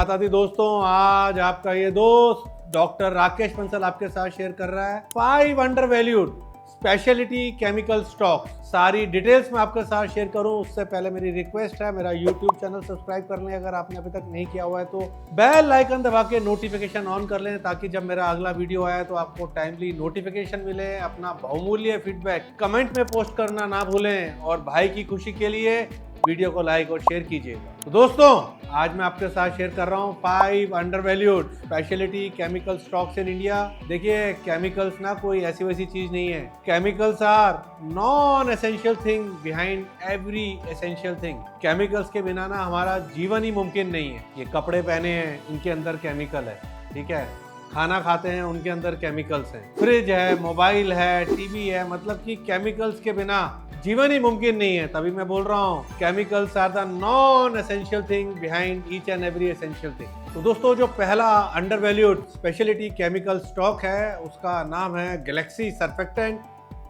माता दी दोस्तों, आज आपका ये दोस्त डॉक्टर राकेश बंसल आपके साथ शेयर कर रहा है 5 under valued speciality chemical stock. सारी डिटेल्स मैं आपके साथ शेयर करूं उससे पहले मेरी रिक्वेस्ट है, मेरा यूट्यूब चैनल सब्सक्राइब कर लें अगर आपने अभी तक नहीं किया हुआ है तो। बेल आइकन दबा के नोटिफिकेशन ऑन कर लें ताकि जब मेरा अगला वीडियो आए तो आपको टाइमली नोटिफिकेशन मिले। अपना बहुमूल्य फीडबैक कमेंट में पोस्ट करना ना भूलें और भाई की खुशी के लिए वीडियो को लाइक और शेयर कीजिएगा। तो दोस्तों, आज मैं आपके साथ शेयर कर रहा हूँ 5 under valued speciality chemical stocks in India. देखिए, केमिकल्स ना कोई ऐसी वैसी चीज नहीं है। Chemicals are non essential thing behind every essential thing. Chemicals के बिना ना हमारा जीवन ही मुमकिन नहीं है। ये कपड़े पहने हैं, इनके अंदर केमिकल है, ठीक है। खाना खाते हैं, उनके अंदर केमिकल्स हैं। फ्रिज है, मोबाइल है, टीवी है, मतलब कि केमिकल्स के बिना जीवन ही मुमकिन नहीं है। तभी मैं बोल रहा हूँ chemicals are the non essential thing behind each and every essential thing. तो दोस्तों, जो पहला under valued speciality chemical stock है उसका नाम है गैलेक्सी सर्फेक्टेंट।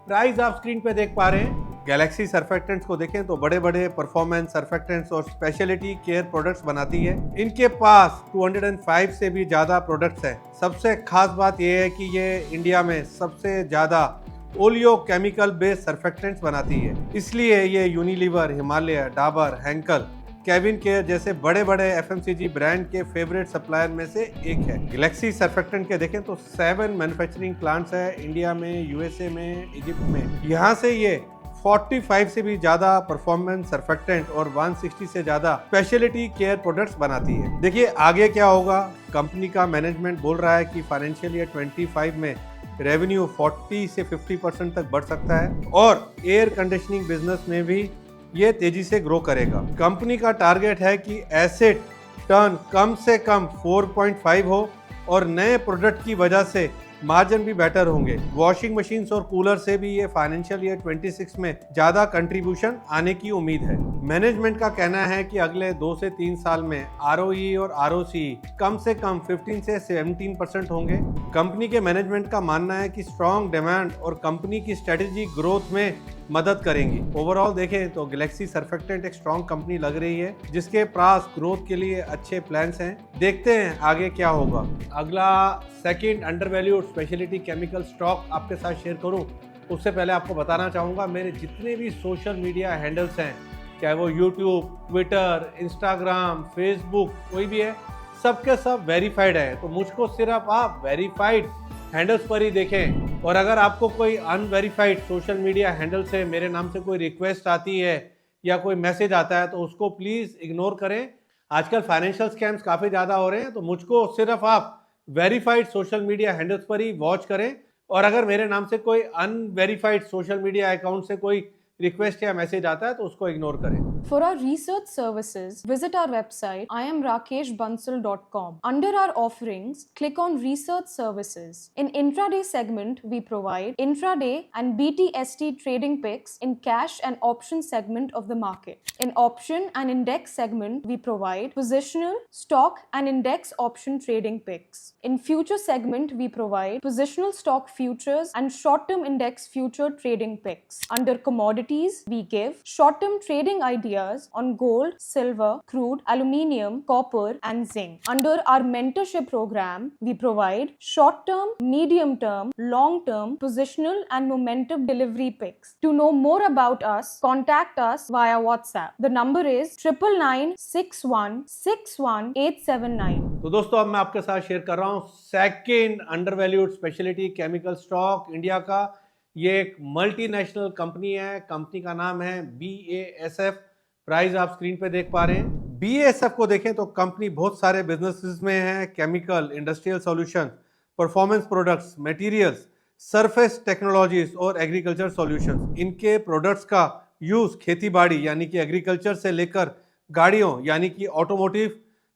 प्राइस आप स्क्रीन पे देख पा रहे हैं। गैलेक्सी सर्फेक्टेंट्स को देखें तो बड़े बड़े परफॉर्मेंस सर्फेक्टेंट्स और स्पेशलिटी केयर प्रोडक्ट्स बनाती है। इनके पास 205 से भी ज्यादा प्रोडक्ट्स हैं। सबसे खास बात यह है कि ये इंडिया में सबसे ज्यादा ओलियो केमिकल बेस्ड सर्फेक्टेंट्स बनाती है। इसलिए ये Unilever, Himalaya, Dabur, Henkel, Kevin care जैसे बड़े बड़े एफएमसीजी ब्रांड के फेवरेट सप्लायर में से एक है। गैलेक्सी सर्फेक्टेंट के देखें तो 7 मैन्युफैक्चरिंग प्लांट्स है इंडिया में, यूएसए में, इजिप्ट में। यहाँ से ये 45 से भी ज्यादा परफॉर्मेंस सर्फेक्टेंट और 160 से ज्यादा स्पेशलिटी केयर प्रोडक्ट्स बनाती है। देखिए आगे क्या होगा। कंपनी का मैनेजमेंट बोल रहा है कि फाइनेंशियल ईयर 25 में रेवेन्यू 40 से 50% तक बढ़ सकता है और एयर कंडीशनिंग बिजनेस में भी ये तेजी से ग्रो करेगा। कंपनी का टारगेट है कि एसेट टर्न कम से कम 4.5 हो और नए प्रोडक्ट की वजह से मार्जिन भी बेटर होंगे। वॉशिंग मशीन और कूलर से भी ये फाइनेंशियल ईयर 26 में ज्यादा कंट्रीब्यूशन आने की उम्मीद है। मैनेजमेंट का कहना है कि अगले 2 से 3 साल में ROE और ROCE कम से कम 15 से 17% होंगे। कंपनी के मैनेजमेंट का मानना है कि स्ट्रॉन्ग डिमांड और कंपनी की स्ट्रेटेजी ग्रोथ में मदद करेंगी। ओवरऑल देखें तो गैलेक्सी सर्फेक्टेंट एक स्ट्रॉन्ग कंपनी लग रही है जिसके पास ग्रोथ के लिए अच्छे प्लान्स हैं। देखते हैं आगे क्या होगा। अगला second under valued speciality chemical stock आपके साथ शेयर करूं उससे पहले आपको बताना चाहूँगा मेरे जितने भी सोशल मीडिया हैंडल्स हैं, चाहे वो यूट्यूब, ट्विटर, इंस्टाग्राम, फेसबुक, कोई भी है, सबके सब वेरीफाइड है। तो मुझको सिर्फ आप वेरीफाइड हैंडल्स पर ही देखें। और अगर आपको कोई अनवेरीफाइड सोशल मीडिया हैंडल से मेरे नाम से कोई रिक्वेस्ट आती है या कोई मैसेज आता है तो उसको प्लीज़ इग्नोर करें। आजकल फाइनेंशियल स्कैम्स काफ़ी ज़्यादा हो रहे हैं, तो मुझको सिर्फ आप वेरीफाइड सोशल मीडिया हैंडल्स पर ही वॉच करें। और अगर मेरे नाम से कोई अनवेरीफाइड सोशल मीडिया अकाउंट से कोई रिक्वेस्ट या मैसेज आता है तो उसको इग्नोर करें। For our research services, visit our website iamrakeshbansal.com. Under our offerings, click on Research Services. In intraday segment, we provide intraday and BTST trading picks in cash and option segment of the market. In option and index segment, we provide positional, stock and index option trading picks. In future segment, we provide positional stock futures and short-term index future trading picks. Under commodities, we give short-term trading ideas on gold, silver, crude, aluminium, copper, and zinc. Under our mentorship program, we provide short-term, medium-term, long-term, positional, and momentum delivery picks. To know more about us, contact us via WhatsApp. The number is 9991611879. तो दोस्तों, अब मैं आपके साथ share कर रहा हूँ second under valued speciality chemical stock India का। ये एक मल्टीनेशनल कंपनी है। कंपनी का नाम है BASF। प्राइस आप स्क्रीन पे देख पा रहे हैं। BASF को देखें तो कंपनी बहुत सारे बिजनेसेस में है। Chemical, industrial solution, performance products, materials, surface technologies और एग्रीकल्चर सॉल्यूशंस। इनके प्रोडक्ट्स का यूज खेती-बाड़ी यानी कि एग्रीकल्चर से लेकर गाड़ियों यानी कि ऑटोमोटिव,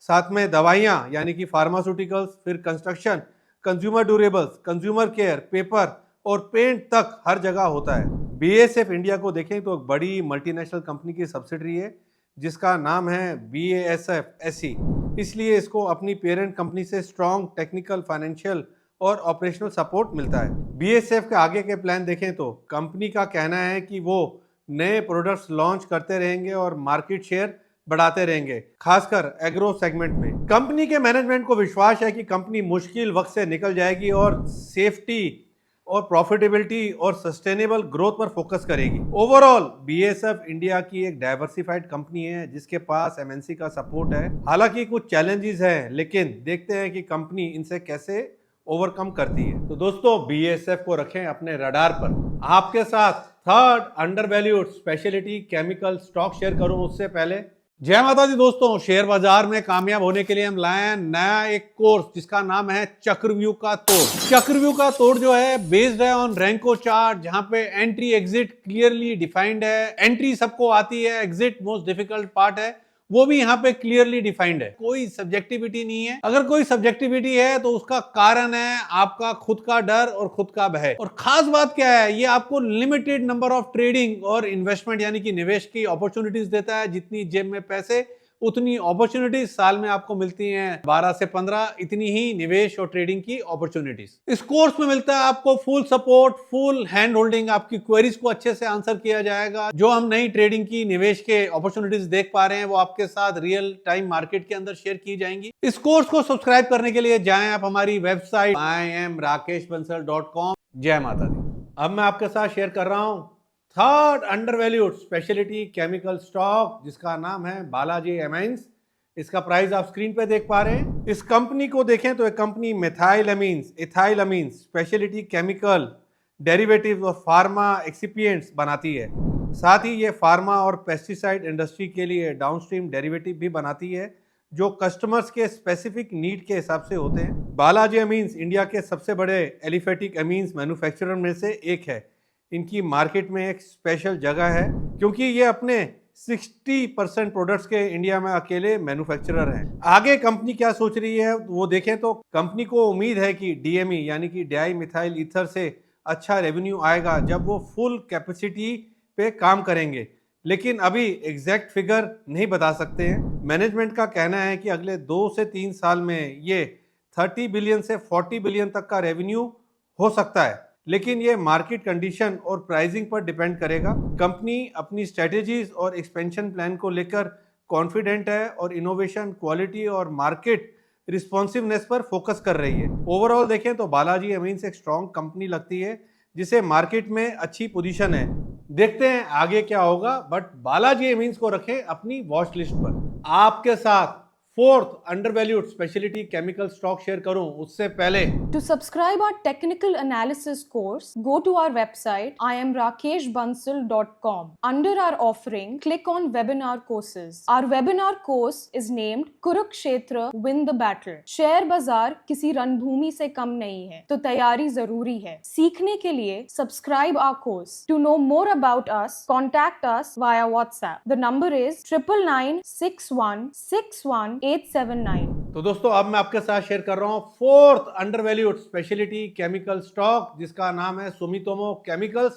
साथ में दवाइयाँ यानी कि फार्मास्यूटिकल्स, फिर construction, consumer durables, consumer care, paper और पेंट तक हर जगह होता है। BASF इंडिया को देखें तो एक बड़ी मल्टीनेशनल कंपनी की सब्सिडरी है जिसका नाम है BASF SE। इसलिए इसको अपनी पेरेंट कंपनी से स्ट्रॉन्ग टेक्निकल, फाइनेंशियल और ऑपरेशनल सपोर्ट मिलता है। BASF के आगे के प्लान देखें तो कंपनी का कहना है कि वो नए प्रोडक्ट्स लॉन्च करते रहेंगे और मार्केट शेयर बढ़ाते रहेंगे, खासकर एग्रो सेगमेंट में। कंपनी के मैनेजमेंट को विश्वास है कि कंपनी मुश्किल वक्त से निकल जाएगी और सेफ्टी और प्रॉफिटेबिलिटी और सस्टेनेबल ग्रोथ पर फोकस करेगी। ओवरऑल बीएसएफ इंडिया की एक डाइवर्सिफाइड कंपनी है जिसके पास एमएनसी का सपोर्ट है। हालांकि कुछ चैलेंजेस हैं, लेकिन देखते हैं कि कंपनी इनसे कैसे ओवरकम करती है। तो दोस्तों, बीएसएफ को रखें अपने रडार पर। आपके साथ third under valued speciality chemical stock share करूं उससे पहले जय माता दी दोस्तों, शेयर बाजार में कामयाब होने के लिए हम लाए हैं नया एक कोर्स जिसका नाम है चक्रव्यूह का तोड़। चक्रव्यूह का तोड़ जो है बेस्ड है ऑन रैंको चार्ट, जहां पे एंट्री एग्जिट क्लियरली डिफाइंड है। एंट्री सबको आती है, एग्जिट मोस्ट डिफिकल्ट पार्ट है, वो भी यहाँ पे क्लियरली डिफाइंड है। कोई सब्जेक्टिविटी नहीं है। अगर कोई सब्जेक्टिविटी है तो उसका कारण है आपका खुद का डर और खुद का भय। और खास बात क्या है, ये आपको लिमिटेड नंबर ऑफ ट्रेडिंग और इन्वेस्टमेंट यानी कि निवेश की अपॉर्चुनिटीज देता है। जितनी जेब में पैसे उतनी अपॉर्चुनिटीज साल में आपको मिलती हैं। 12 से 15 इतनी ही निवेश और ट्रेडिंग की अपॉर्चुनिटीज। इस कोर्स में मिलता है आपको full support, full hand holding, आपकी क्वेरीज को अच्छे से आंसर किया जाएगा। जो हम नई ट्रेडिंग की निवेश के अपॉर्चुनिटीज देख पा रहे हैं वो आपके साथ रियल टाइम मार्केट के अंदर शेयर की जाएंगी। इस कोर्स को सब्सक्राइब करने के लिए जाएं आप हमारी वेबसाइट imrakeshbansal.com। जय माता दी। अब मैं आपके साथ शेयर कर रहा हूं third under valued speciality chemical stock जिसका नाम है बालाजी एमाइंस। इसका प्राइस आप स्क्रीन पे देख पा रहे हैं। इस कंपनी को देखें तो एक कंपनी मेथाइलअमीन्स, इथाइलअमीन्स, स्पेशलिटी केमिकल डेरिवेटिव्स और फार्मा एक्सिपिएंट्स बनाती है। साथ ही ये फार्मा और पेस्टिसाइड इंडस्ट्री के लिए डाउनस्ट्रीम डेरिवेटिव भी बनाती है जो कस्टमर्स के स्पेसिफिक नीड के हिसाब से होते हैं। बालाजी एमीन्स इंडिया के सबसे बड़े एलिफेटिक एमीन्स मैन्युफैक्चरर में से एक है। इनकी मार्केट में एक स्पेशल जगह है क्योंकि ये अपने 60% प्रोडक्ट्स के इंडिया में अकेले मैन्युफैक्चरर हैं। आगे कंपनी क्या सोच रही है वो देखें तो कंपनी को उम्मीद है कि डीएमई यानी कि डाई मिथाइल ईथर से अच्छा रेवेन्यू आएगा जब वो फुल कैपेसिटी पे काम करेंगे, लेकिन अभी एग्जैक्ट फिगर नहीं बता सकते हैं। मैनेजमेंट का कहना है कि अगले 2 से 3 साल में ये 30 बिलियन से 40 बिलियन तक का रेवेन्यू हो सकता है, लेकिन ये मार्केट कंडीशन और प्राइसिंग पर डिपेंड करेगा। कंपनी अपनी स्ट्रेटेजीज और एक्सपेंशन प्लान को लेकर कॉन्फिडेंट है और इनोवेशन, क्वालिटी और मार्केट रिस्पॉन्सिवनेस पर फोकस कर रही है। ओवरऑल देखें तो बालाजी एमीन्स एक स्ट्रॉन्ग कंपनी लगती है जिसे मार्केट में अच्छी पोजीशन है। देखते हैं आगे क्या होगा, बट बालाजी एमीन्स को रखें अपनी वॉच लिस्ट पर। आपके साथ fourth undervalued speciality chemical stock share करूं उससे पहले To subscribe our technical analysis course, go to our website imrakeshbansal.com. Under our offering, click on webinar courses. Our webinar course is named Kurukshetra Win the Battle. Share बाजार किसी रणभूमि से कम नहीं है, तो तैयारी जरूरी है। सीखने के लिए subscribe our course. To know more about us, contact us via WhatsApp. The number is 9996161879। तो दोस्तों, अब मैं आपके साथ शेयर कर रहा हूं fourth undervalued speciality chemical stock जिसका नाम है सुमितोमो केमिकल्स।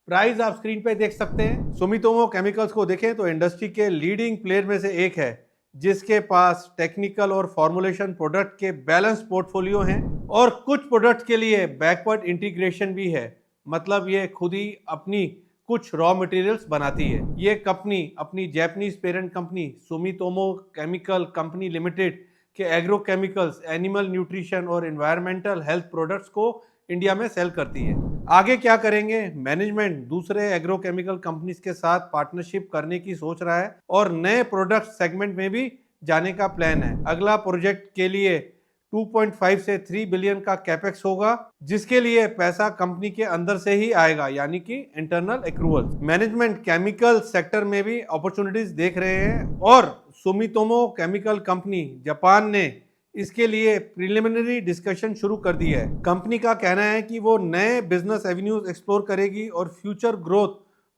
प्राइस आप स्क्रीन पे देख सकते हैं। सुमितोमो केमिकल्स को देखें तो इंडस्ट्री के लीडिंग प्लेयर में से एक है जिसके पास टेक्निकल और फॉर्मुलेशन प्रोडक्ट के बैलेंस पोर्टफोलियो हैं और कुछ प्रोडक्ट के लिए बैकवर्ड इंटीग्रेशन भी है। मतलब ये खुद ही अपनी कुछ रॉ मटेरियल्स बनाती है। ये कंपनी अपनी Japanese parent company Sumitomo chemical company limited के एग्रोकेमिकल्स, एनिमल न्यूट्रिशन और एनवायरमेंटल हेल्थ प्रोडक्ट्स को इंडिया में सेल करती है। आगे क्या करेंगे? मैनेजमेंट दूसरे एग्रोकेमिकल कंपनीज के साथ पार्टनरशिप करने की सोच रहा है और नए प्रोडक्ट सेगमेंट में भी जाने का प्लान है। अगला प्रोजेक्ट के लिए 2.5 से 3 बिलियन का कैपेक्स होगा जिसके लिए पैसा कंपनी के अंदर से ही आएगा, यानी कि internal accrual. Management chemical sector में भी अपॉर्चुनिटीज देख रहे हैं और सुमितोमो केमिकल कंपनी जापान ने इसके लिए प्रिलिमिनरी डिस्कशन शुरू कर दी है। कंपनी का कहना है कि वो नए बिजनेस एवेन्यूज एक्सप्लोर करेगी और फ्यूचर ग्रोथ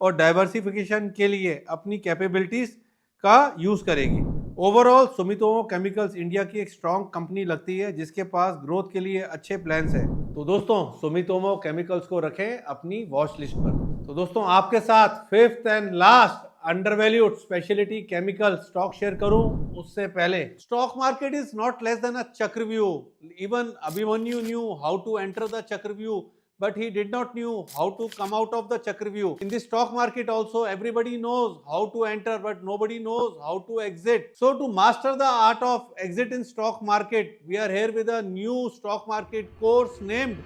और डाइवर्सिफिकेशन के लिए अपनी कैपेबिलिटीज का यूज करेगी। ओवरऑल सुमितोमो केमिकल्स इंडिया की एक स्ट्रॉन्ग कंपनी लगती है जिसके पास ग्रोथ के लिए अच्छे प्लान्स हैं। तो दोस्तों, सुमितोमो केमिकल्स को रखें अपनी वॉच लिस्ट पर। तो दोस्तों, आपके साथ fifth and last undervalued speciality chemical stock share करूं उससे पहले stock market is not less than a chakravyuh. Even Abhimanyu knew how to enter the chakravyuh but he did not knew how to come out of the Chakravyuh. In the stock market also, everybody knows how to enter, but nobody knows how to exit. So to master the art of exit in stock market, we are here with a new stock market course named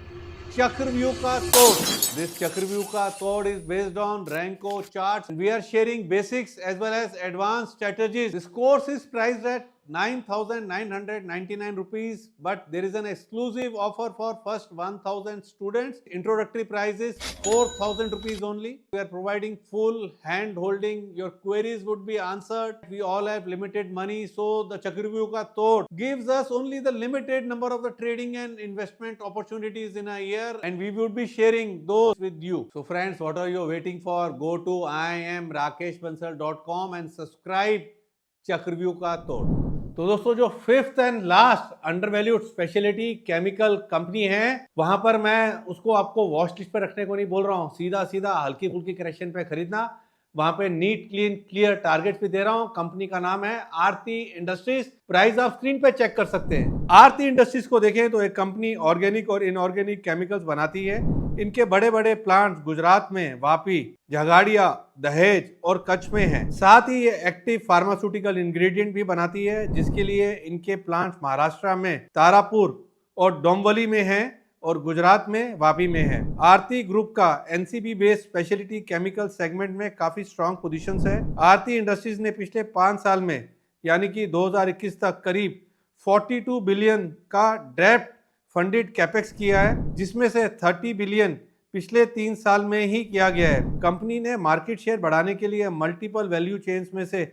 Chakravyuh Ka Tod. This Chakravyuh Ka Tod is based on Renko charts. We are sharing basics as well as advanced strategies. This course is priced at 9,999 rupees, but there is an exclusive offer for first 1,000 students. Introductory price is 4,000 rupees only. We are providing full hand holding. Your queries would be answered. We all have limited money, so the Chakravyuh Ka Tod gives us only the limited number of the trading and investment opportunities in a year, and we would be sharing those with you. So friends, what are you waiting for? Go to iamrakeshbansal.com and subscribe Chakravyuh Ka Tod. तो दोस्तों, जो fifth and last undervalued speciality chemical company है, वहां पर मैं उसको आपको watch list पे रखने को नहीं बोल रहा हूं, सीधा सीधा हल्की फुल्की करेक्शन पे खरीदना। वहां पे नीट क्लीन क्लियर टारगेट भी दे रहा हूं। कंपनी का नाम है आरती इंडस्ट्रीज। प्राइस आप स्क्रीन पे चेक कर सकते हैं। आरती इंडस्ट्रीज को देखें तो एक कंपनी ऑर्गेनिक और इनऑर्गेनिक केमिकल्स बनाती है। इनके बड़े बड़े प्लांट्स गुजरात में वापी, झगाड़िया, दहेज और कच्छ में हैं। साथ ही ये एक्टिव फार्मास्यूटिकल इंग्रेडिएंट भी बनाती है, जिसके लिए इनके प्लांट्स महाराष्ट्र में तारापुर और डोंबिवली में हैं और गुजरात में वापी में है। आरती ग्रुप का NCB based speciality chemical segment में काफी स्ट्रॉन्ग पोजीशंस है। आरती इंडस्ट्रीज ने पिछले 5 साल में यानी कि 2021 तक करीब 42 बिलियन का डेब्ट फंडेड कैपेक्स किया है, जिसमें से 30 बिलियन पिछले 3 साल में ही किया गया है। कंपनी ने मार्केट शेयर बढ़ाने के लिए मल्टीपल वैल्यू चेन्स में से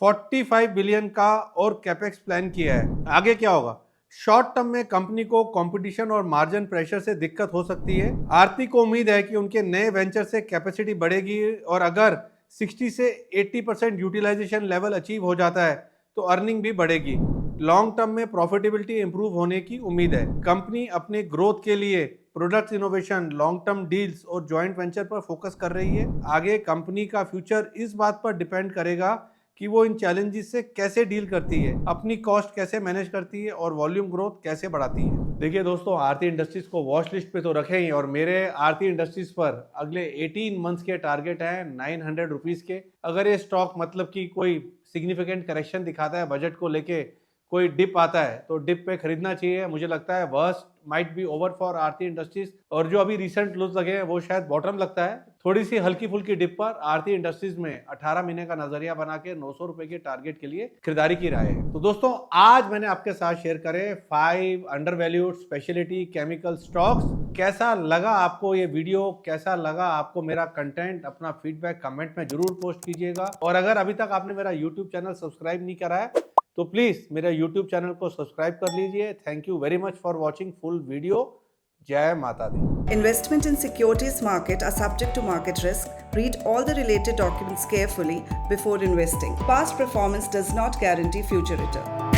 45 बिलियन का और कैपेक्स प्लान किया है। आगे क्या होगा? शॉर्ट टर्म में कंपनी को कंपटीशन और मार्जिन प्रेशर से दिक्कत हो सकती है। आरती को उम्मीद है कि उनके नए वेंचर से कैपेसिटी बढ़ेगी और अगर 60 से 80% यूटिलाइजेशन लेवल अचीव हो जाता है तो अर्निंग भी बढ़ेगी। लॉन्ग टर्म में प्रॉफिटेबिलिटी इंप्रूव होने की उम्मीद है। कंपनी अपने ग्रोथ के लिए product innovation, long term deals और जॉइंट वेंचर पर फोकस कर रही है। आगे कंपनी का फ्यूचर इस बात पर डिपेंड करेगा कि वो इन चैलेंजेस से कैसे डील करती है, अपनी कॉस्ट कैसे मैनेज करती है और वॉल्यूम ग्रोथ कैसे बढ़ाती है। देखिए दोस्तों, आरती इंडस्ट्रीज को वॉच लिस्ट पे तो रखें ही, और मेरे आरती इंडस्ट्रीज पर अगले 18 मंथ्स के टारगेट है 900 रुपीज़ के। अगर ये स्टॉक मतलब कि कोई सिग्निफिकेंट करेक्शन दिखाता है, बजट को लेके कोई डिप आता है, तो डिप पे खरीदना चाहिए। मुझे लगता है worst might be over for Aarti industries, और जो अभी रिसेंट लूज लगे हैं वो शायद बॉटम लगता है। थोड़ी सी हल्की फुल्की डिप पर आरती इंडस्ट्रीज में 18 महीने का नजरिया बना के 900 रुपए के टारगेट के लिए खरीदारी की राय है। तो दोस्तों, आज मैंने आपके साथ शेयर करे 5 अंडरवैल्यूड स्पेशलिटी केमिकल स्टॉक्स। कैसा लगा आपको ये वीडियो, कैसा लगा आपको मेरा कंटेंट? अपना फीडबैक कमेंट में जरूर पोस्ट कीजिएगा। और अगर अभी तक आपने मेरा यूट्यूब चैनल सब्सक्राइब नहीं करा है तो प्लीज मेरे YouTube चैनल को सब्सक्राइब कर लीजिए। Thank you very much for watching full video. जय माता दी। Investment in securities market are subject to market risk. Read all the related documents carefully before investing. Past performance does not guarantee future return.